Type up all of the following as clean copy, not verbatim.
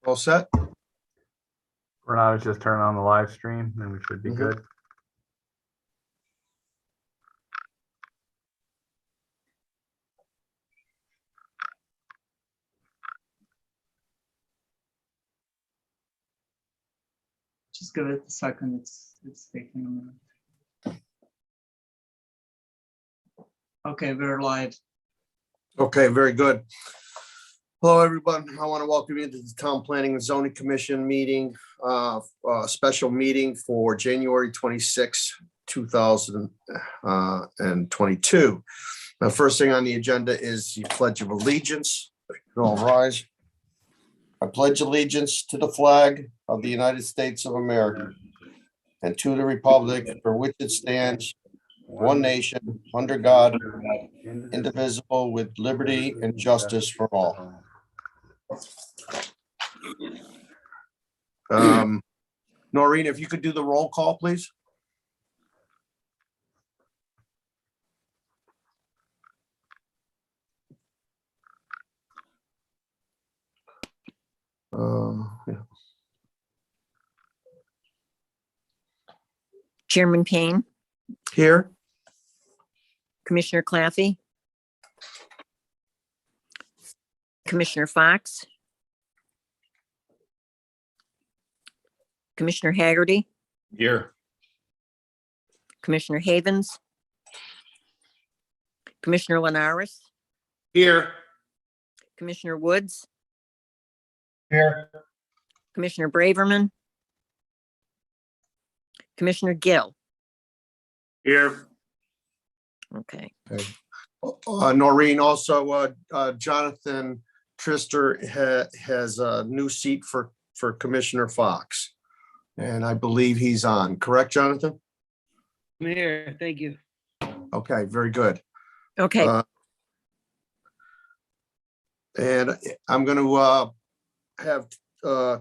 All set? Renata's just turning on the live stream and we should be good. Just give it a second. It's taking a minute. Okay, we're live. Okay, very good. Hello, everyone. I want to welcome you to the Town Planning and Zoning Commission meeting, special meeting for January 26, 2022. The first thing on the agenda is the Pledge of Allegiance. If you could all rise. I pledge allegiance to the flag of the United States of America and to the republic for which it stands, one nation, under God, indivisible, with liberty and justice for all. Noreen, if you could do the roll call, please. Yeah. Chairman Payne, Here. Commissioner Claffey, Commissioner Fox, Commissioner Haggerty, Here. Commissioner Havens, Commissioner Linares, Here. Commissioner Woods, Here. Commissioner Braverman, Commissioner Gill. Here. Okay. Noreen, also Jonathan Trister has a new seat for Commissioner Fox. And I believe he's on, correct, Jonathan? I'm here, thank you. Okay, very good. Okay. And I'm going to have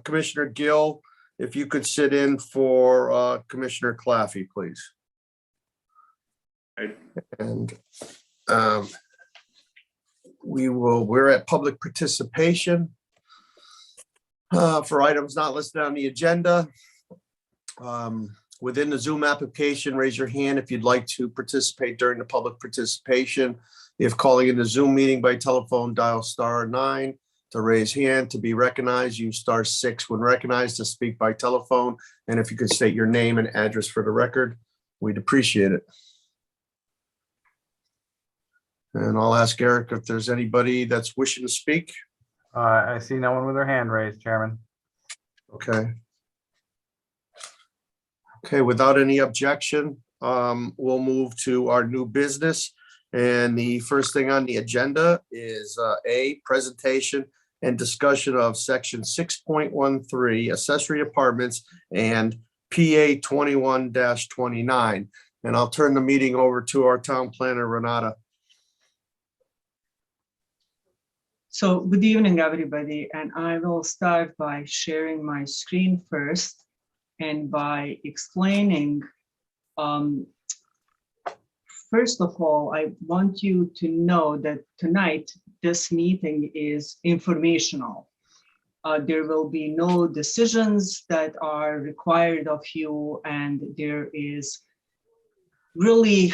Commissioner Gill, if you could sit in for Commissioner Claffey, please. And we're at public participation for items not listed on the agenda. Within the Zoom application, raise your hand if you'd like to participate during the public participation. If calling in the Zoom meeting by telephone, dial *9 to raise hand. To be recognized, use *6 when recognized to speak by telephone. And if you could state your name and address for the record, we'd appreciate it. And I'll ask Eric if there's anybody that's wishing to speak. I see no one with their hand raised, Chairman. Okay. Okay, without any objection, we'll move to our new business. And the first thing on the agenda is A, presentation and discussion of section 6.13 accessory apartments and PA 21-29. And I'll turn the meeting over to our town planner, Renata. So good evening, everybody. And I will start by sharing my screen first and by explaining, first of all, I want you to know that tonight this meeting is informational. There will be no decisions that are required of you, and there is really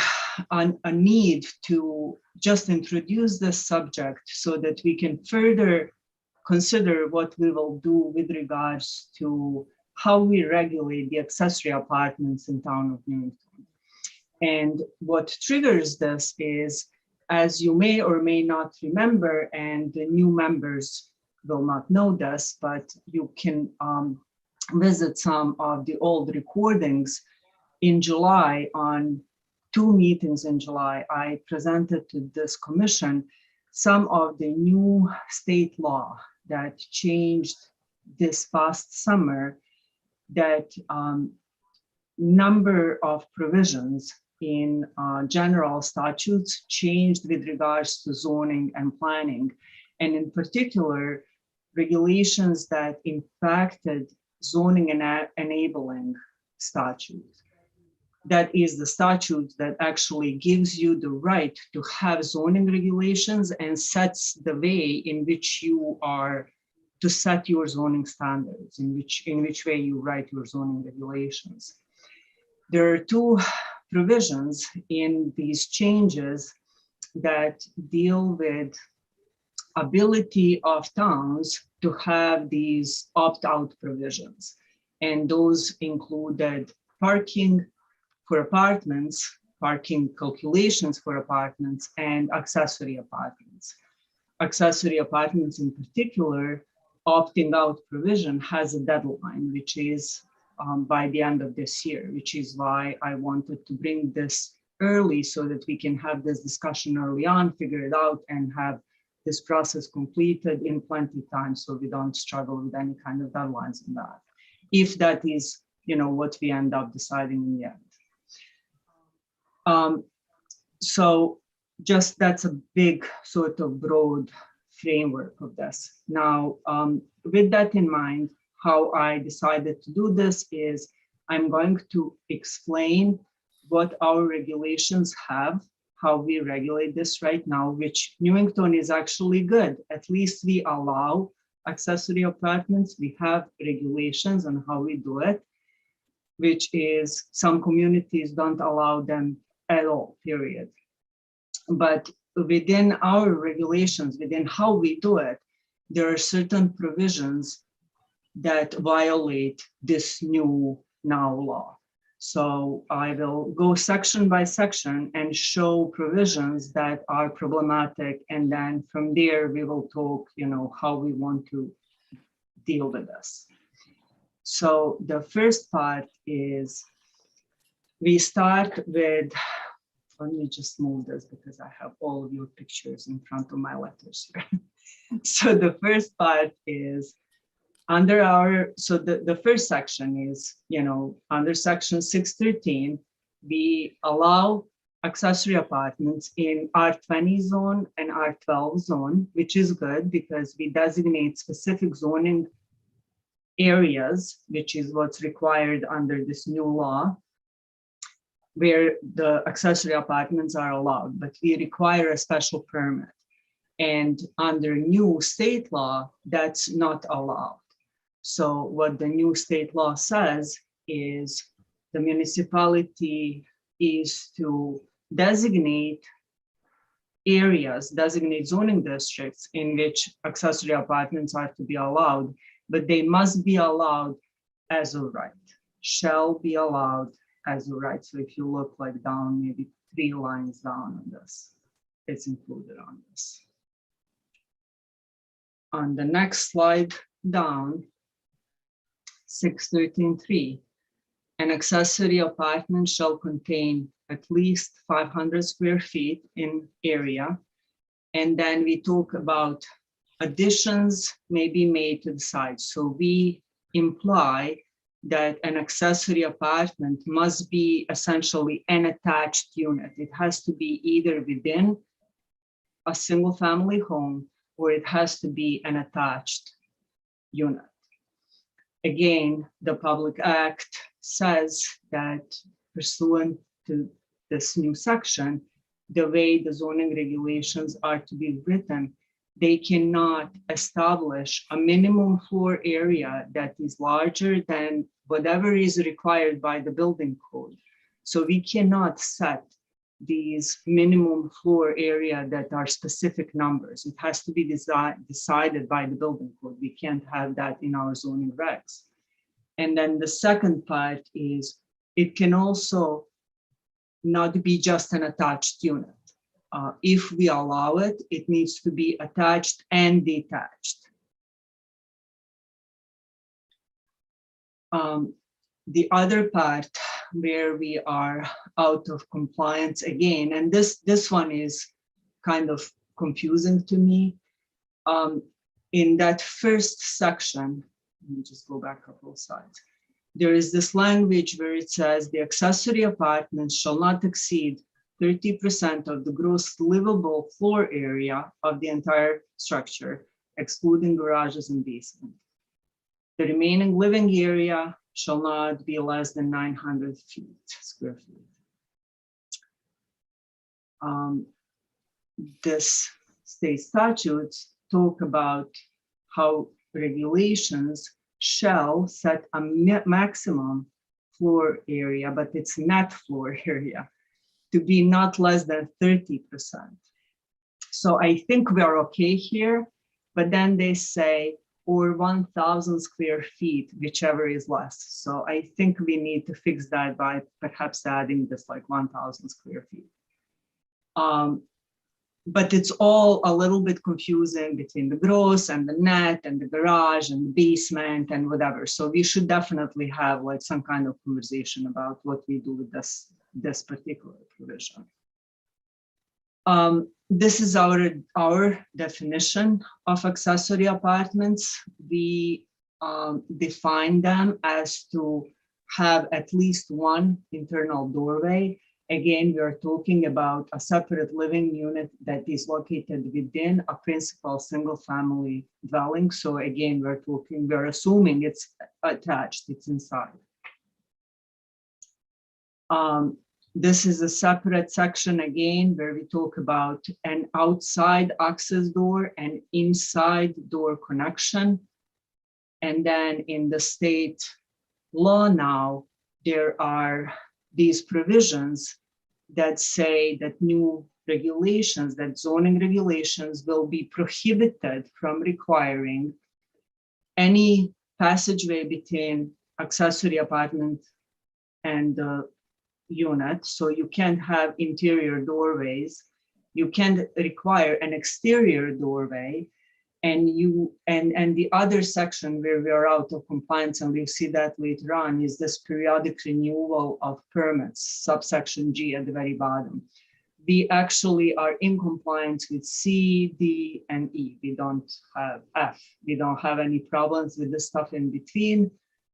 a need to just introduce this subject so that we can further consider what we will do with regards to how we regulate the accessory apartments in town of Newington. And what triggers this is, as you may or may not remember, and the new members will not know this, but you can visit some of the old recordings. In July, on 2 meetings in July, I presented to this commission some of the new state law that changed this past summer, that number of provisions in general statutes changed with regards to zoning and planning, and in particular, regulations that impacted zoning and enabling statutes. That is the statute that actually gives you the right to have zoning regulations and sets the way in which you are to set your zoning standards, in which way you write your zoning regulations. There are two provisions in these changes that deal with ability of towns to have these opt-out provisions. And those included parking for apartments, parking calculations for apartments, and accessory apartments. Accessory apartments in particular, opting out provision has a deadline, which is by the end of this year, which is why I wanted to bring this early so that we can have this discussion early on, figure it out, and have this process completed in plenty of time so we don't struggle with any kind of deadlines in that. If that is, what we end up deciding in the end. So just that's a big sort of broad framework of this. Now, with that in mind, how I decided to do this is I'm going to explain what our regulations have, how we regulate this right now, which Newington is actually good. At least we allow accessory apartments. We have regulations on how we do it, which is some communities don't allow them at all, period. But within our regulations, within how we do it, there are certain provisions that violate this new now law. So I will go section by section and show provisions that are problematic. And then from there, we will talk, how we want to deal with this. So the first part is we start with, let me just move this because I have all of your pictures in front of my letters here. So the first part is under our, so the first section is, under section 613, we allow accessory apartments in R20 zone and R12 zone, which is good because we designate specific zoning areas, which is what's required under this new law, where the accessory apartments are allowed, but we require a special permit. And under new state law, that's not allowed. So what the new state law says is the municipality is to designate areas, designate zoning districts in which accessory apartments are to be allowed, but they must be allowed as a right, shall be allowed as a right. So if you look like down, maybe 3 lines down on this, it's included on this. On the next slide down, 613.3, an accessory apartment shall contain at least 500 square feet in area. And then we talk about additions may be made to the side. So we imply that an accessory apartment must be essentially an attached unit. It has to be either within a single family home or it has to be an attached unit. Again, the Public Act says that pursuant to this new section, the way the zoning regulations are to be written, they cannot establish a minimum floor area that is larger than whatever is required by the building code. So we cannot set these minimum floor area that are specific numbers. It has to be decided by the building code. We can't have that in our zoning regs. And then the second part is it can also not be just an attached unit. If we allow it, it needs to be attached and detached. The other part where we are out of compliance again, and this one is kind of confusing to me. In that first section, let me just go back a couple of slides. There is this language where it says the accessory apartments shall not exceed 30% of the gross livable floor area of the entire structure, excluding garages and basement. The remaining living area shall not be less than 900 square feet. This state statutes talk about how regulations shall set a maximum floor area, but it's net floor area, to be not less than 30%. So I think we are okay here, but then they say, or 1,000 square feet, whichever is less. So I think we need to fix that by perhaps adding this like 1,000 square feet. But it's all a little bit confusing between the gross and the net and the garage and the basement and whatever. So we should definitely have like some kind of conversation about what we do with this particular provision. This is our definition of accessory apartments. We define them as to have at least one internal doorway. Again, we are talking about a separate living unit that is located within a principal single-family dwelling. So again, we're assuming it's attached, it's inside. This is a separate section again, where we talk about an outside access door and inside door connection. And then in the state law now, there are these provisions that say that new regulations, that zoning regulations will be prohibited from requiring any passageway between accessory apartment and the unit. So you can't have interior doorways. You can't require an exterior doorway. And the other section where we are out of compliance, and we'll see that later on, is this periodic renewal of permits, subsection G at the very bottom. We actually are in compliance with C, D, and E. We don't have F. We don't have any problems with the stuff in between.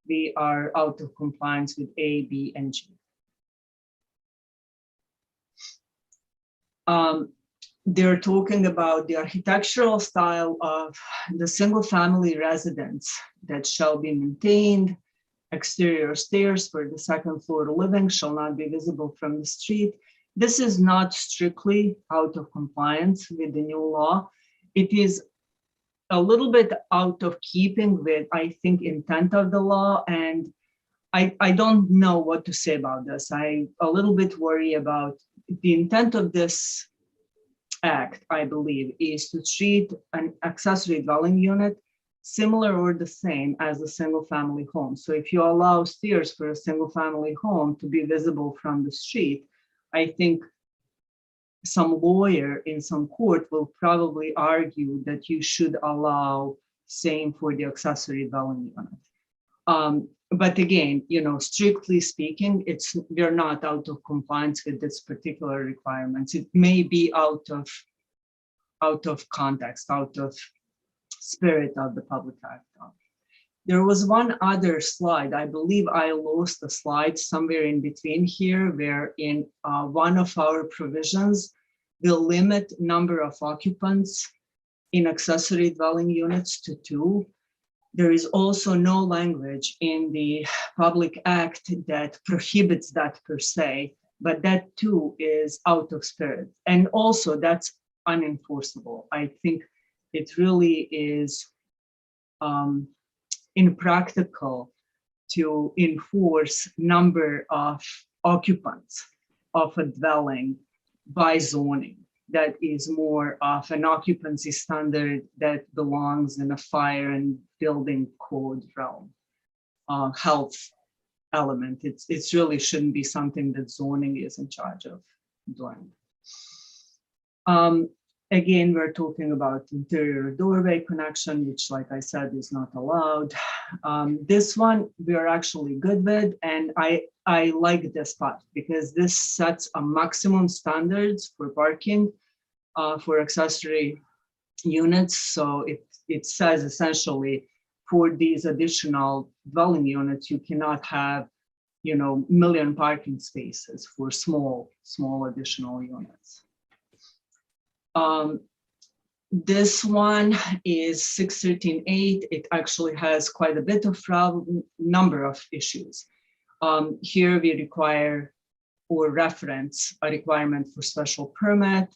We are out of compliance with A, B, and G. They're talking about the architectural style of the single family residence that shall be maintained. Exterior stairs for the second floor living shall not be visible from the street. This is not strictly out of compliance with the new law. It is a little bit out of keeping with, I think, intent of the law. And I don't know what to say about this. I a little bit worry about the intent of this act, I believe, is to treat an accessory dwelling unit similar or the same as a single family home. So if you allow stairs for a single family home to be visible from the street, I think some lawyer in some court will probably argue that you should allow same for the accessory dwelling unit. But again, strictly speaking, we're not out of compliance with this particular requirements. It may be out of context, out of spirit of the Public Act. There was one other slide. I believe I lost the slide somewhere in between here, where in one of our provisions will limit number of occupants in accessory dwelling units to 2. There is also no language in the Public Act that prohibits that per se, but that too is out of spirit. And also that's unenforceable. I think it really is impractical to enforce number of occupants of a dwelling by zoning. That is more of an occupancy standard that belongs in a fire and building code realm, health element. It's really shouldn't be something that zoning is in charge of doing. Again, we're talking about interior doorway connection, which, like I said, is not allowed. This one we are actually good with, and I like this part because this sets a maximum standards for parking for accessory units. So it says essentially for these additional dwelling units, you cannot have, million parking spaces for small additional units. This one is 613.8. It actually has quite a bit of number of issues. Here we require or reference a requirement for special permit.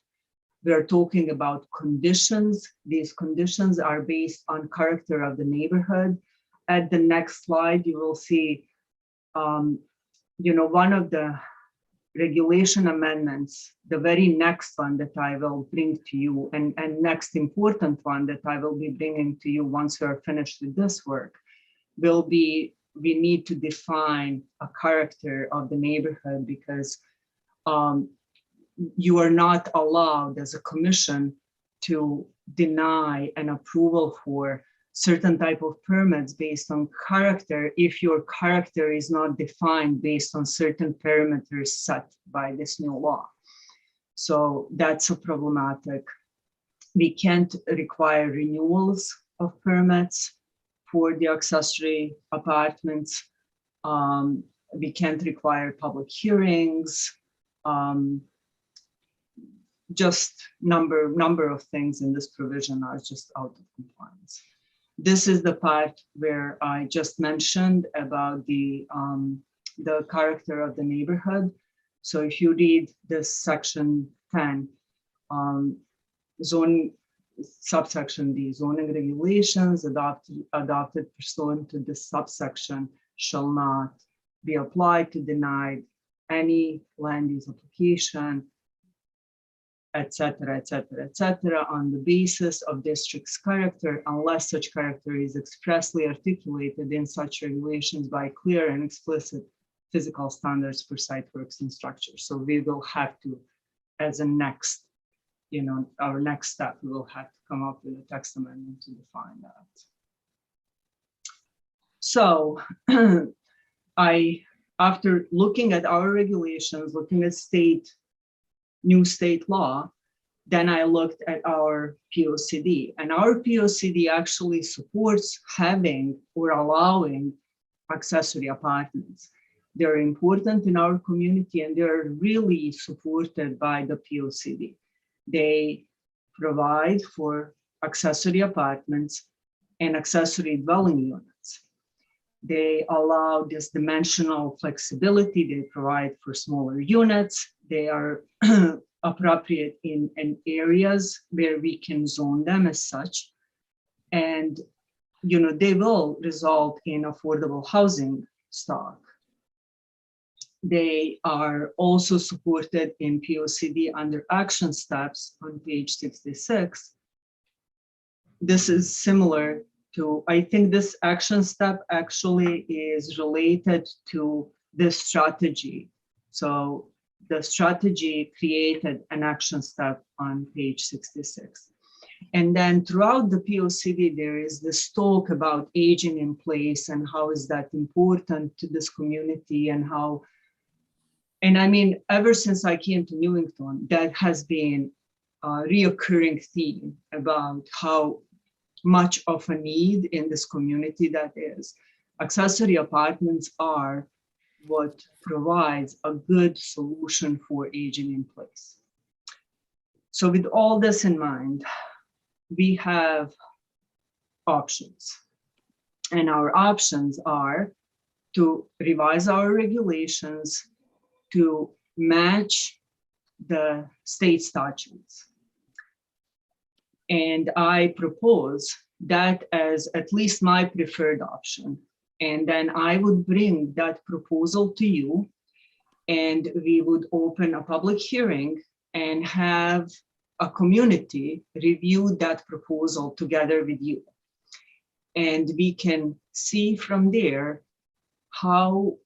We're talking about conditions. These conditions are based on character of the neighborhood. At the next slide, you will see, one of the regulation amendments, the very next one that I will bring to you, and next important one that I will be bringing to you once we are finished with this work, will be, we need to define a character of the neighborhood, because you are not allowed as a commission to deny an approval for certain type of permits based on character if your character is not defined based on certain parameters set by this new law. So that's a problematic. We can't require renewals of permits for the accessory apartments. We can't require public hearings. Just number of things in this provision are just out of compliance. This is the part where I just mentioned about the character of the neighborhood. So if you read this section 10, subsection D, zoning regulations adopted pursuant to this subsection shall not be applied to deny any land use application, etc., etc., etc., on the basis of district's character, unless such character is expressly articulated in such regulations by clear and explicit physical standards for site works and structures. So we will have to, as a next, our next step, we will have to come up with a text amendment to define that. So after looking at our regulations, looking at new state law, then I looked at our POCD, and our POCD actually supports having or allowing accessory apartments. They're important in our community, and they're really supported by the POCD. They provide for accessory apartments and accessory dwelling units. They allow this dimensional flexibility. They provide for smaller units. They are appropriate in areas where we can zone them as such. And, they will result in affordable housing stock. They are also supported in POCD under action steps on page 66. This is similar to, I think this action step actually is related to this strategy. So the strategy created an action step on page 66. And then throughout the POCD, there is this talk about aging in place and how is that important to this community, and how, and I mean, ever since I came to Newington, that has been a reoccurring theme about how much of a need in this community that is. Accessory apartments are what provides a good solution for aging in place. So with all this in mind, we have options. And our options are to revise our regulations to match the state statutes. And I propose that as at least my preferred option. And then I would bring that proposal to you, and we would open a public hearing and have a community review that proposal together with you. And we can see from there how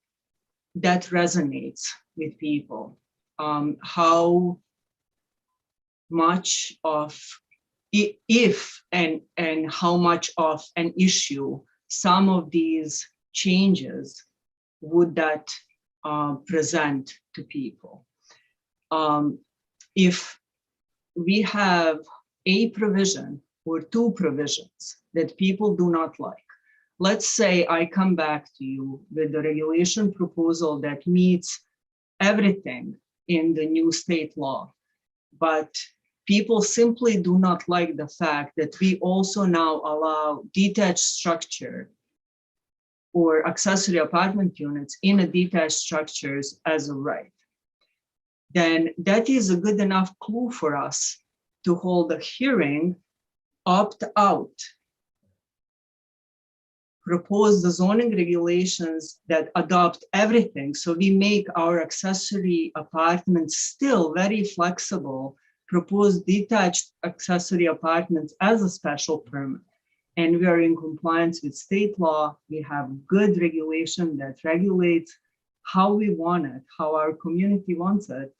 that resonates with people, how much of, if and how much of an issue some of these changes would that present to people. If we have a provision or two provisions that people do not like, let's say I come back to you with the regulation proposal that meets everything in the new state law, but people simply do not like the fact that we also now allow detached structure or accessory apartment units in a detached structures as a right, then that is a good enough clue for us to hold a hearing, opt out. Propose the zoning regulations that adopt everything. So we make our accessory apartments still very flexible, propose detached accessory apartments as a special permit. And we are in compliance with state law. We have good regulation that regulates how we want it, how our community wants it.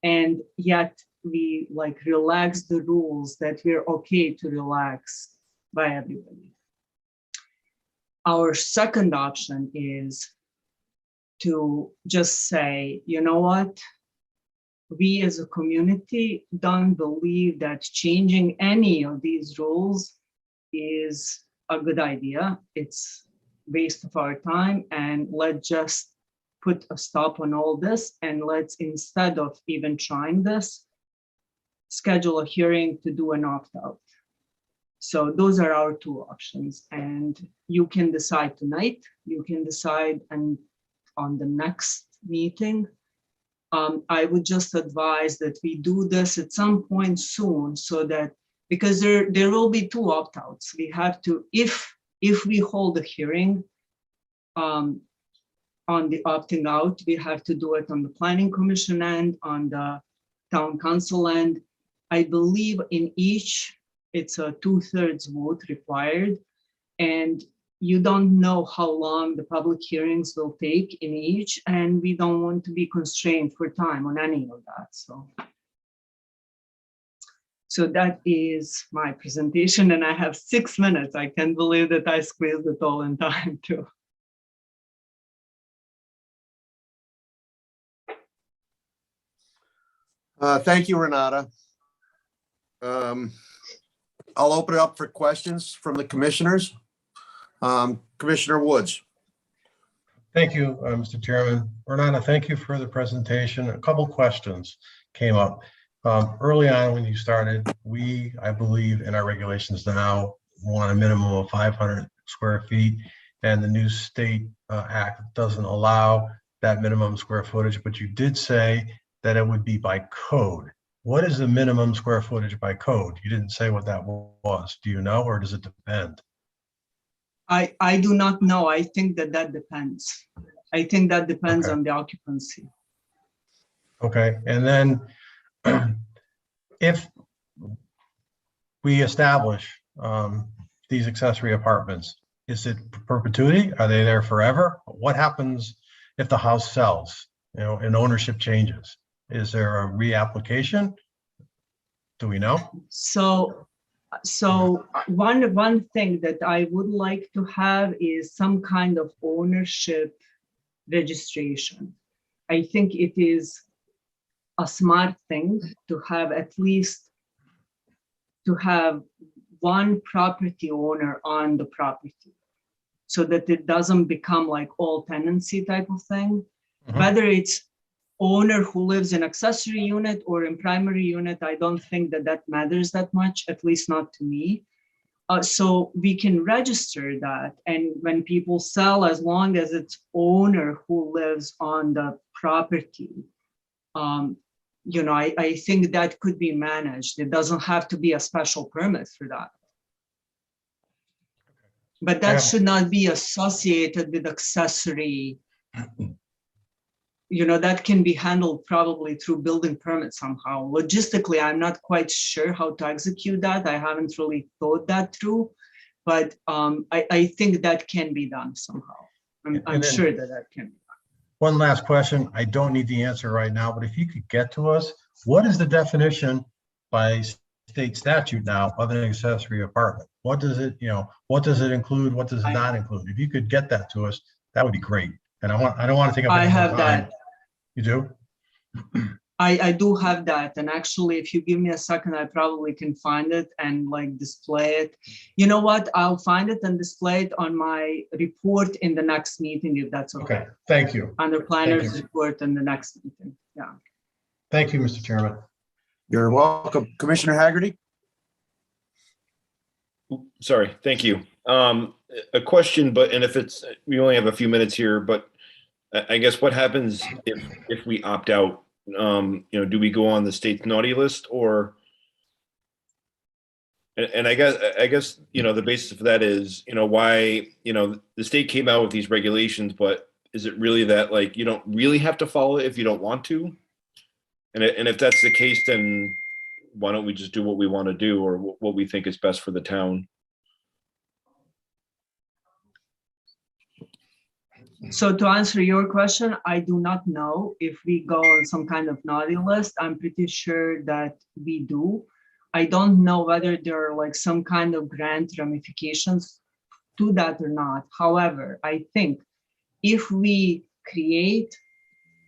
And yet we like relax the rules that we're okay to relax by everybody. Our second option is to just say, you know what? We as a community don't believe that changing any of these rules is a good idea. It's waste of our time, and let's just put a stop on all this, and let's, instead of even trying this, schedule a hearing to do an opt-out. So those are our two options, and you can decide tonight, you can decide on the next meeting. I would just advise that we do this at some point soon, so that, because there will be two opt-outs. We have to, if we hold a hearing on the opting out, we have to do it on the planning commission end, on the town council end. I believe in each, it's a 2/3 vote required, and you don't know how long the public hearings will take in each, and we don't want to be constrained for time on any of that. So that is my presentation, and I have 6 minutes. I can't believe that I squeezed it all in time too. Thank you, Renata. I'll open it up for questions from the commissioners. Commissioner Woods. Thank you, Mr. Chairman. Renata, thank you for the presentation. A couple questions came up. Early on when you started, I believe in our regulations now, want a minimum of 500 square feet, and the new state act doesn't allow that minimum square footage, but you did say that it would be by code. What is the minimum square footage by code? You didn't say what that was. Do you know, or does it depend? I do not know. I think that depends. I think that depends Okay. on the occupancy. Okay, and then if we establish these accessory apartments, is it perpetuity? Are they there forever? What happens if the house sells, and ownership changes? Is there a reapplication? Do we know? So one thing that I would like to have is some kind of ownership registration. I think it is a smart thing to have, at least to have one property owner on the property, so that it doesn't become like all tenancy type of thing. Mhm. Whether it's owner who lives in accessory unit or in primary unit, I don't think that matters that much, at least not to me. So we can register that, and when people sell, as long as it's owner who lives on the property, I think that could be managed. It doesn't have to be a special permit for that. But that should not be associated with accessory. That can be handled probably through building permit somehow. Logistically, I'm not quite sure how to execute that. I haven't really thought that through, but I think that can be done somehow. I'm sure that can be done. One last question. I don't need the answer right now, but if you could get to us, what is the definition by state statute now of an accessory apartment? What does it include? What does it not include? If you could get that to us, that would be great. And I don't want to take up any more time. That. You do? I do have that, and actually, if you give me a second, I probably can find it and like display it. You know what? I'll find it and display it on my report in the next meeting, if that's okay. Okay, thank you. Under planner's report in the next meeting. Yeah. Thank you, Mr. Chairman. You're welcome. Commissioner Haggerty? Sorry, thank you. A question, and if we only have a few minutes here, but I guess what happens if we opt out? Do we go on the state's naughty list, or And I guess, the basis for that is, why, the state came out with these regulations, but is it really that, like, you don't really have to follow it if you don't want to? And if that's the case, then why don't we just do what we want to do, or what we think is best for the town? So to answer your question, I do not know if we go on some kind of naughty list. I'm pretty sure that we do. I don't know whether there are like some kind of grant ramifications to that or not. However, I think if we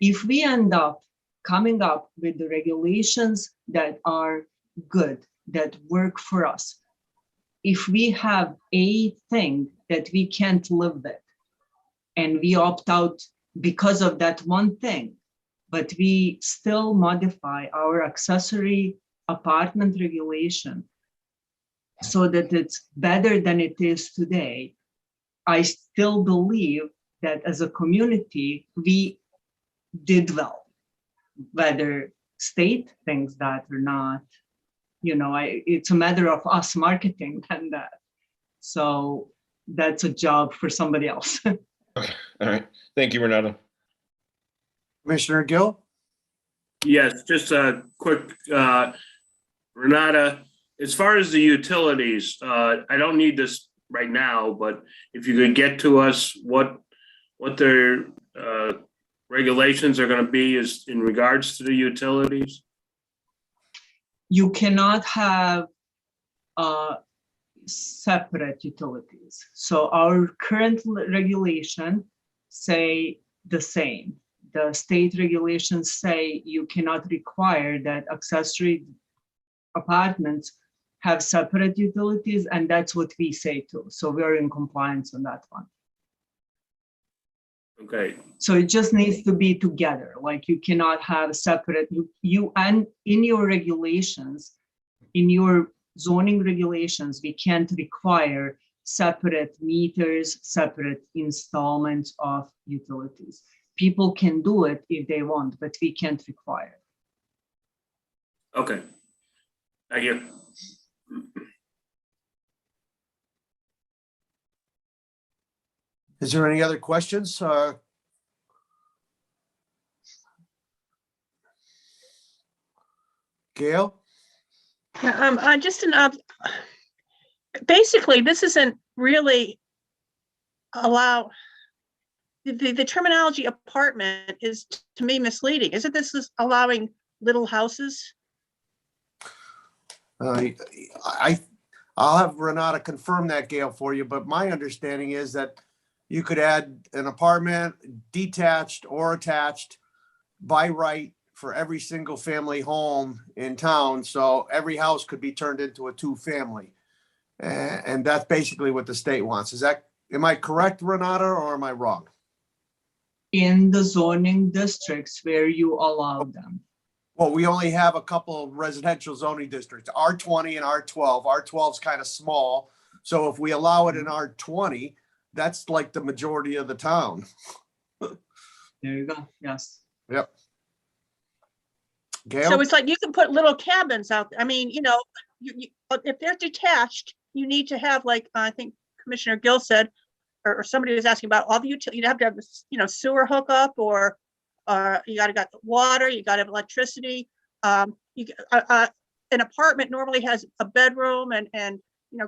end up coming up with the regulations that are good, that work for us, if we have a thing that we can't live with, and we opt out because of that one thing, but we still modify our accessory apartment regulation so that it's better than it is today, I still believe that as a community, we did well. Whether state thinks that or not, it's a matter of us marketing than that. So that's a job for somebody else. All right. Thank you, Renato. Commissioner Gill? Yes, just a quick, Renata, as far as the utilities, I don't need this right now, but if you could get to us what their regulations are going to be is in regards to the utilities. You cannot have separate utilities. So our current regulation say the same. The state regulations say you cannot require that accessory apartments have separate utilities, and that's what we say too. So we're in compliance on that one. Okay, So it just needs to be together. Like you cannot have separate, you and in your regulations, in your zoning regulations, we can't require separate meters, separate installments of utilities. People can do it if they want, but we can't require. okay. Thank you. Is there any other questions? Gail? Basically, this isn't really the terminology apartment is to me misleading. Isn't this allowing little houses? I'll have Renata confirm that, Gail, for you, but my understanding is that you could add an apartment, detached or attached, by right for every single family home in town. So every house could be turned into a 2-family. And that's basically what the state wants. Am I correct, Renata, or am I wrong? In the zoning districts where you allow them. Well, we only have a couple of residential zoning districts, R20 and R12. R12 is kind of small. So if we allow it in R20, that's like the majority of the town. There you go. Yes. Yep. Gail? So it's like you can put little cabins out there. I mean, if they're detached, you need to have, like, I think Commissioner Gill said, or somebody was asking about all the utilities. You have to have, sewer hookup, or you got to got water, you got to have electricity. An apartment normally has a bedroom and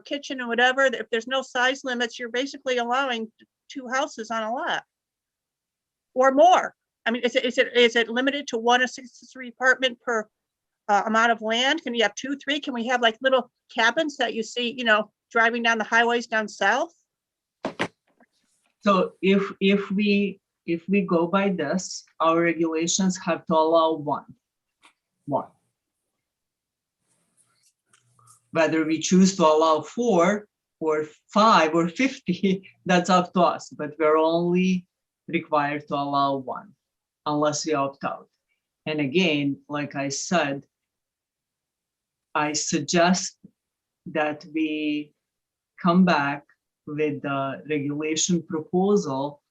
kitchen and whatever. If there's no size limits, you're basically allowing 2 houses on a lot or more. I mean, is it limited to 1 accessory apartment per amount of land? Can you have 2, 3? Can we have like little cabins that you see, driving down the highways down south? So if we go by this, our regulations have to allow one. Whether we choose to allow 4 or 5 or 50, that's up to us, but we're only required to allow 1 unless we opt out. And again, like I said, I suggest that we come back with the regulation proposal.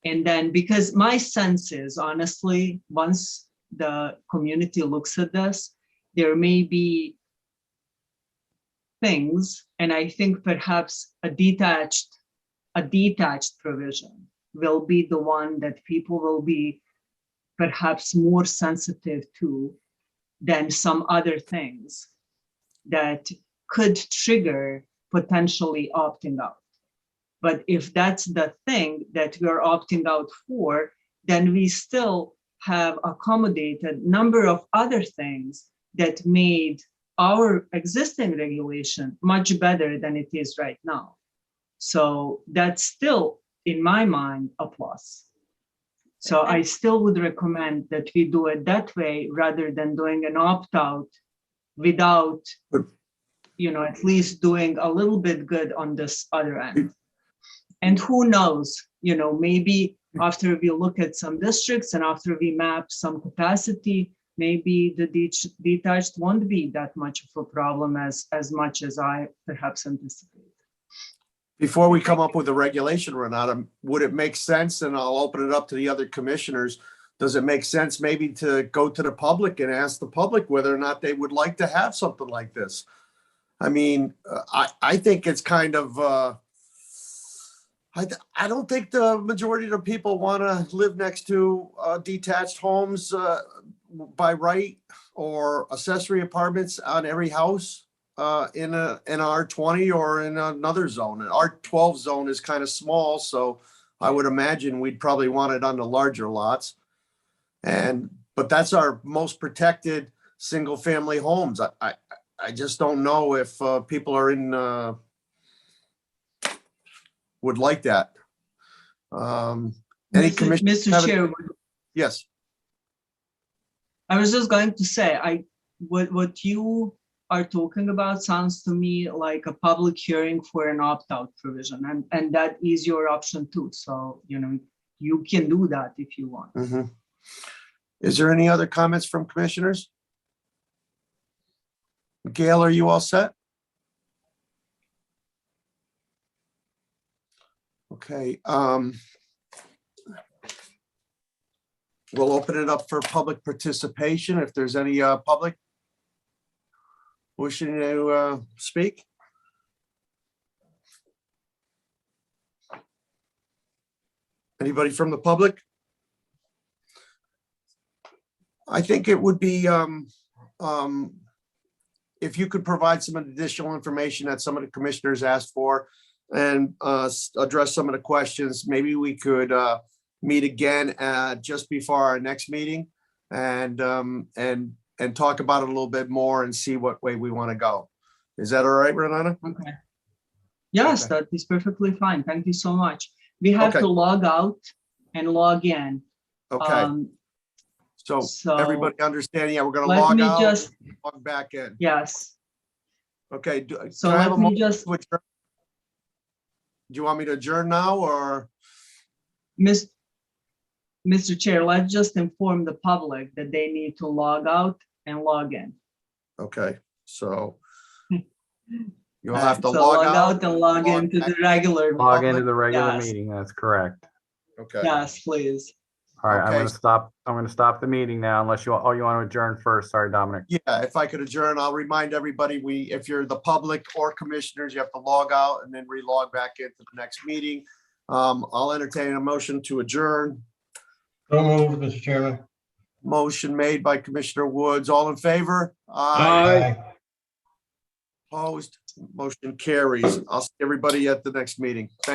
And then, because my sense is, honestly, once the community looks at this, there may be things, and I think perhaps a detached provision will be the one that people will be perhaps more sensitive to than some other things that could trigger potentially opting out. But if that's the thing that we're opting out for, then we still have accommodated number of other things that made our existing regulation much better than it is right now. So that's still, in my mind, a plus. So I still would recommend that we do it that way rather than doing an opt-out without, at least doing a little bit good on this other end. And who knows, maybe after we look at some districts and after we map some capacity, maybe the detached won't be that much of a problem as much as I perhaps anticipate. Before we come up with a regulation, Renata, would it make sense, and I'll open it up to the other commissioners, does it make sense maybe to go to the public and ask the public whether or not they would like to have something like this? I mean, I think it's kind of, I don't think the majority of the people want to live next to detached homes by right, or accessory apartments on every house in an R20 or in another zone. An R12 zone is kind of small, so I would imagine we'd probably want it on the larger lots. But that's our most protected single family homes. I just don't know if people are would like that. Any commission? Mr. Chair, Yes. I was just going to say, what you are talking about sounds to me like a public hearing for an opt-out provision, and that is your option too. So, you can do that if you want. Mm-hmm. Is there any other comments from commissioners? Gail, are you all set? Okay. We'll open it up for public participation. If there's any public wishing to speak. Anybody from the public? I think it would be if you could provide some additional information that some of the commissioners asked for and address some of the questions. Maybe we could meet again just before our next meeting and talk about it a little bit more and see what way we want to go. Is that all right, Renata? Okay. Yes, Okay. that is perfectly fine. Thank you so much. We have Okay. to log out and log in. Okay. So so everybody understand? Yeah, we're going to let log me out, just, log back in. yes. Okay. So can I have let a me motion just, to adjourn? Do you want me to adjourn now or? Mr. Chair, let's just inform the public that they need to log out and log in. Okay, so you'll have to So log out. and log log into back. the regular. Log public. into the regular Yes. meeting. That's correct. Okay, Yes, please. All right, I'm Okay. going to stop. I'm going to stop the meeting now unless you want to adjourn first. Sorry, Dominic. yeah, if I could adjourn, I'll remind everybody, if you're the public or commissioners, you have to log out and then re-log back into the next meeting. I'll entertain a motion to adjourn. So moved, Mr. Chairman. Motion made by Commissioner Woods. All in favor? Aye. Opposed? Motion carries. I'll see everybody at the next meeting. Thank